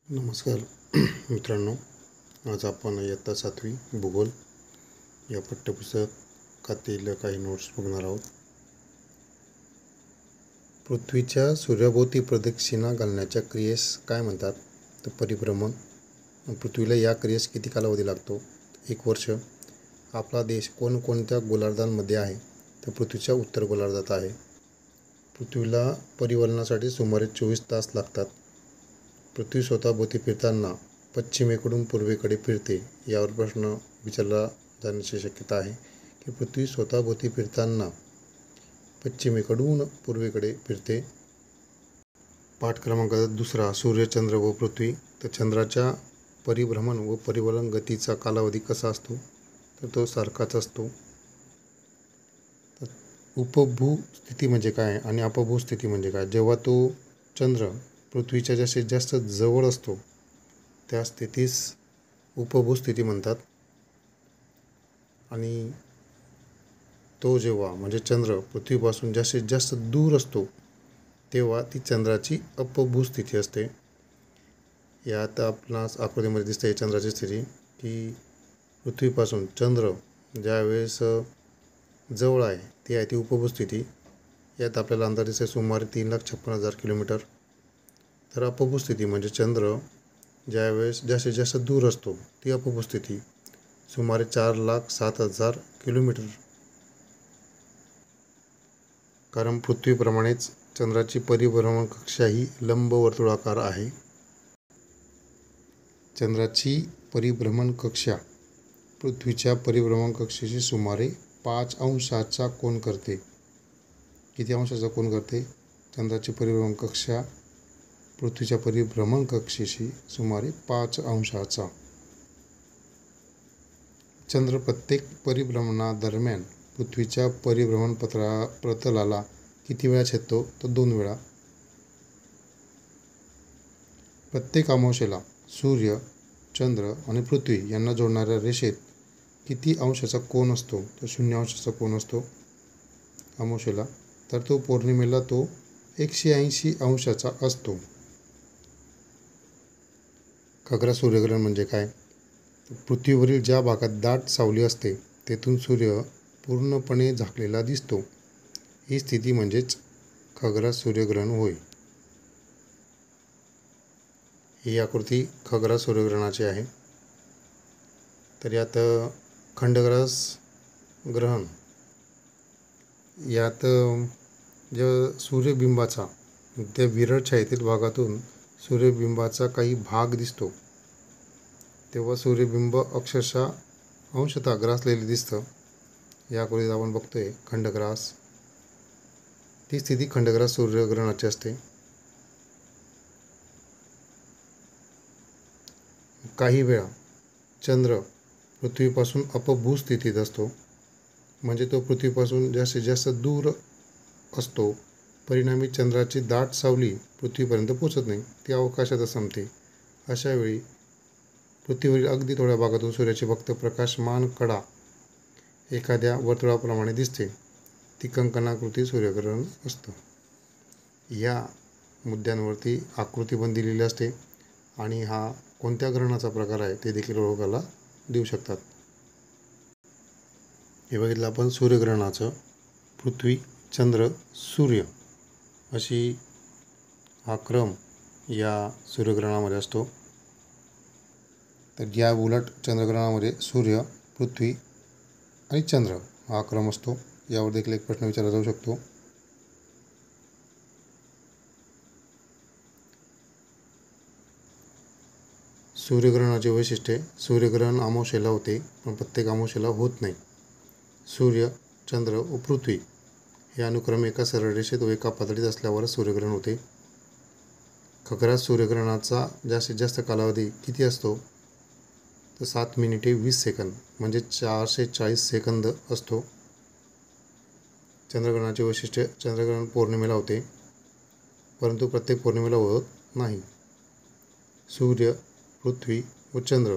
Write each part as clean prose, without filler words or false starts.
नमस्कार मित्रांनो, आज आपण इयत्ता 7वी भूगोल या पाठ्यपुस्तकातील काही नोट्स बघणार आहोत. पृथ्वीच्या सूर्याभोवती प्रदक्षिणा घालण्याच्या क्रियेस काय म्हणतात? तर परिभ्रमण. पृथ्वीला या क्रियेस किती कालावधी लागतो? 1 वर्ष. आपला देश कोणकोणत्या गोलार्धांमध्ये आहे? तर पृथ्वीच्या उत्तर गोलार्धात आहे. पृथ्वीला परिवलनासाठी सुमारे 24 तास लागतात. पृथ्वी स्वतःभोवती फिरताना पश्चिमेकडून पूर्वेकडे फिरते. यावर प्रश्न विचारला जाण्याची शक्यता आहे की पृथ्वी स्वतःभोवती फिरताना पश्चिमेकडून पूर्वेकडे फिरते. पाठ क्रमांक 2. सूर्य, चंद्र व पृथ्वी. तर चंद्राच्या परिभ्रमण व परिवलन गतीचा कालावधी कसा असतो? तर तो सारखाच असतो. उपभू स्थिती म्हणजे काय आणि अपभू स्थिती म्हणजे काय? जेव्हा तो चंद्र पृथ्वीच्या जास्तीत जास्त जवळ असतो त्या स्थितीस उपभू स्थिती म्हणतात. आणि तो जेव्हा म्हणजे चंद्र पृथ्वीपासून जास्तीत जास्त दूर असतो तेव्हा ती चंद्राची अपभू स्थिती असते. यात आपणास आकृतीमध्ये दिसते चंद्राची स्थिती की पृथ्वीपासून चंद्र ज्यावेळेस जवळ आहे ती आहे ती उपभू स्थिती. यात आपल्याला अंदाज दिसते सुमारे 3,56,000 किलोमीटर. तर अपभू स्थिती म्हणजे चंद्र ज्यावेळेस जास्तीत जास्त दूर असतो ती अपभू स्थिती सुमारे 4,07,000 किलोमीटर. कारण पृथ्वीप्रमाणेच चंद्राची परिभ्रमण कक्षा ही लंबवर्तुळाकार आहे. चंद्राची परिभ्रमण कक्षा पृथ्वीच्या परिभ्रमण कक्षेशी सुमारे 5 अंशाचा कोन करते. किती अंशाचा कोन करते? चंद्राची परिभ्रमण कक्षा पृथ्वीच्या परिभ्रमण कक्षेशी सुमारे 5 अंशाचा. चंद्र प्रत्येक परिभ्रमणादरम्यान पृथ्वीच्या परिभ्रमण प्रतलाला किती वेळा छेदतो? तर 2 वेळा. प्रत्येक अमावस्येला सूर्य, चंद्र आणि पृथ्वी यांना जोडणाऱ्या रेषेत किती अंशाचा कोन असतो? तर 0 अंशाचा कोन असतो अमावस्येला. तर तो पौर्णिमेला तो 180 अंशाचा असतो. खग्रा सूर्यग्रहण म्हणजे काय? पृथ्वीवरील ज्या भागात दाट सावली असते तेथून सूर्य पूर्णपणे झाकलेला दिसतो. ही स्थिती म्हणजेच खग्रा सूर्यग्रहण होय. ही आकृती खग्रा सूर्यग्रहणाची आहे. तर यात खंडग्रास ग्रहण यात ज्या सूर्यबिंबाचा त्या विरळ छायेतील भागातून सूर्यबिंबाचा काही भाग दिसतो तेव्हा सूर्यबिंब अक्षरशः अंशतः ग्रासलेले दिसतं. या आकृतीत आपण बघतोय खंडग्रास. ती स्थिती खंडग्रास सूर्यग्रहणाची असते. काही वेळा चंद्र पृथ्वीपासून अपभू स्थितीत असतो म्हणजे तो पृथ्वीपासून जास्तीत जास्त दूर असतो. परिणामी चंद्राची दाट सावली पृथ्वीपर्यंत पोचत नाही, ती अवकाशातच संपते. अशावेळी पृथ्वीवरील अगदी थोड्या भागातून सूर्याची फक्त प्रकाशमान कडा एखाद्या वर्तुळाप्रमाणे दिसते. ती कंकणाकृती सूर्यग्रहण असतं. या मुद्द्यांवरती आकृती पण दिलेली असते आणि हा कोणत्या ग्रहणाचा प्रकार आहे ते देखील ओळखायला देऊ शकतात. हे बघितलं आपण सूर्यग्रहणाचं. पृथ्वी, चंद्र, सूर्य अशी हा क्रम या सूर्यग्रहणामध्ये असतो. तर या उलट चंद्रग्रहणामध्ये सूर्य, पृथ्वी आणि चंद्र हा क्रम असतो. यावर देखील एक प्रश्न विचारला जाऊ शकतो. सूर्यग्रहणाचे वैशिष्ट्ये. सूर्यग्रहण अमावस्येला होते पण प्रत्येक अमावस्येला होत नाही. सूर्य, चंद्र व पृथ्वी हे अनुक्रमे एका सरळ रेषेत व एका पातळीत असल्यावर सूर्यग्रहण होते. खग्रास सूर्यग्रहणाचा जास्तीत जास्त कालावधी किती असतो? तर 7 मिनिटे 20 सेकंद म्हणजे 440 सेकंद असतो. चंद्रग्रहणाचे वैशिष्ट्य. चंद्रग्रहण पौर्णिमेला होते परंतु प्रत्येक पौर्णिमेला होत नाही. सूर्य, पृथ्वी व चंद्र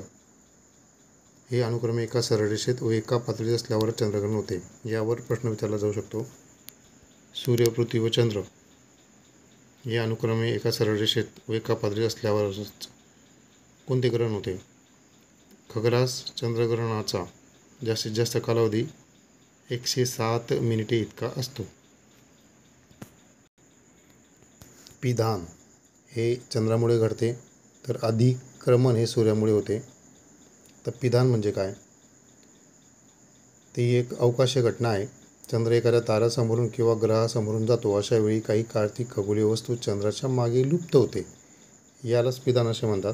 हे अनुक्रमे एका सरळ रेषेत व एका पातळीत असल्यावर चंद्रग्रहण होते. यावर प्रश्न विचारला जाऊ शकतो. सूर्य, पृथ्वी व चंद्र हे अनुक्रमे एका सरळ रेषेत व एका पातळीत असल्यावर कोणते ग्रहण होते? खग्रास चंद्रग्रहणाचा जास्तीत जास्त कालावधी 107 मिनिटे इतका असतो. पिधान हे चंद्रामुळे घडते, तर अधिक्रमण हे सूर्यामुळे होते. तर पिधान म्हणजे काय? ती एक अवकाशीय घटना आहे. चंद्र एखाद्या ताऱ्यासमोरून किंवा ग्रहासमोरून जातो, अशा वेळी काही काळ ती खगोलीय वस्तू चंद्राच्या मागे लुप्त होते. यालाच पिधान असे म्हणतात.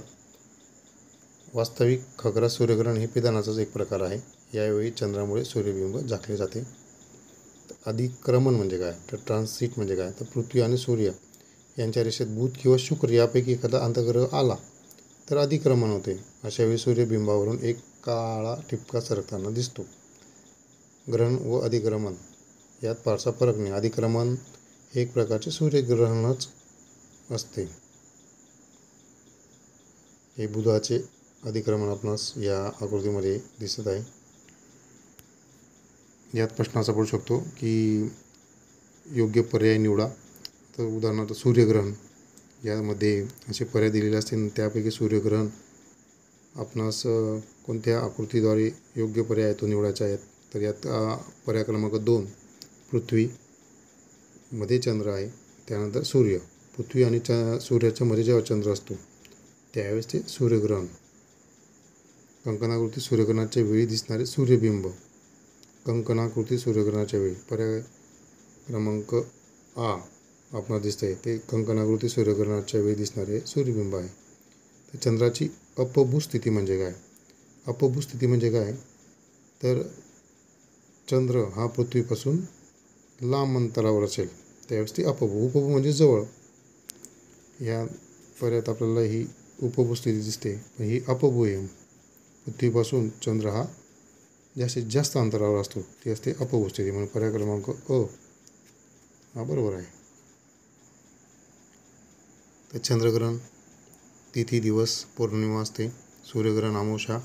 वास्तविक खग्रास सूर्यग्रहण हे पिधानाचाच एक प्रकार आहे. यावेळी चंद्रामुळे सूर्यबिंब झाकले जाते. अधिक्रमण म्हणजे काय? तर ट्रान्सिट म्हणजे काय? तर पृथ्वी आणि सूर्य यांच्या रेषेत बुध किंवा शुक्र यापैकी एखादा अंतर्ग्रह आला तर अधिक्रमण होते. अशावेळी सूर्यबिंबावरून एक काळा ठिपका सरकताना दिसतो. ग्रहण व अधिक्रमण यात फारसा फरक नाही. अधिक्रमण हे एक प्रकारचे सूर्यग्रहणच असते. हे बुधाचे अधिक्रमण आपणास या आकृतीमध्ये दिसत आहे. यात प्रश्न असा पडू शकतो की योग्य पर्याय निवडा. तर उदाहरणार्थ सूर्यग्रहण यामध्ये असे पर्याय दिलेले असतील, त्यापैकी सूर्यग्रहण आपणास कोणत्या आकृतीद्वारे योग्य पर्याय तो निवडायचा आहे. तर यात पर्याय क्रमांक 2 पृथ्वी, मध्ये चंद्र आहे, त्यानंतर सूर्य. पृथ्वी आणि सूर्याच्या मध्ये जेव्हा चंद्र असतो त्यावेळेस ते सूर्यग्रहण. कंकणाकृती सूर्यग्रहणाच्या वेळी दिसणारे सूर्यबिंब. कंकणाकृती सूर्यग्रहणाच्या वेळी पर्याय क्रमांक आ आपणास दिसते ते कंकणाकृती सूर्यग्रहणाच्या वेळी दिसणारे सूर्यबिंब आहे. तर चंद्राची अपभू स्थिती म्हणजे काय? अपभू स्थिती म्हणजे काय? तर चंद्र हा पृथ्वीपासून लांब अंतरावर असेल त्यावेळेस ती अपभू. उपभू म्हणजे जवळ. या पर्यायात आपल्याला ही उपभू स्थिती दिसते, पण ही अपभू आहे. पृथ्वीपासून चंद्र हा जास्तीत जास्त अंतरावर असतो, ती असते अपभू स्थिती. म्हणून पर्याय क्रमांक अ हा बरोबर आहे. तर चंद्रग्रहण तिथी, दिवस, पौर्णिमा असते. सूर्यग्रहण अमावस्या.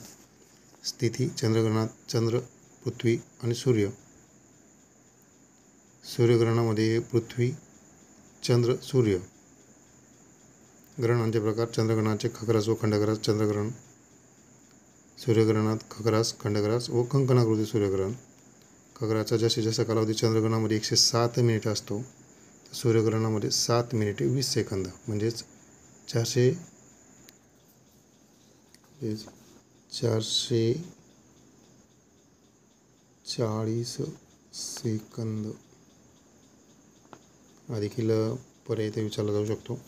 स्थिती चंद्रग्रहणात चंद्र, पृथ्वी आणि सूर्य. सूर्यग्रहणामध्ये पृथ्वी, चंद्र, सूर्य. ग्रहणांचे प्रकार चंद्रग्रहणाचे खग्रास व खंडग्रास चंद्रग्रहण. सूर्यग्रहणात खग्रास, खंडग्रास व कंकणाकृती सूर्यग्रहण. खग्राचा जास्तीत जास्त कालावधी चंद्रग्रहणामध्ये 107 मिनिटे असतो. सूर्यग्रहणामध्ये 7 मिनिटे 20 सेकंद म्हणजेच 440 सेकंद हा देखील पर्याय इथे विचारला जाऊ शकतो.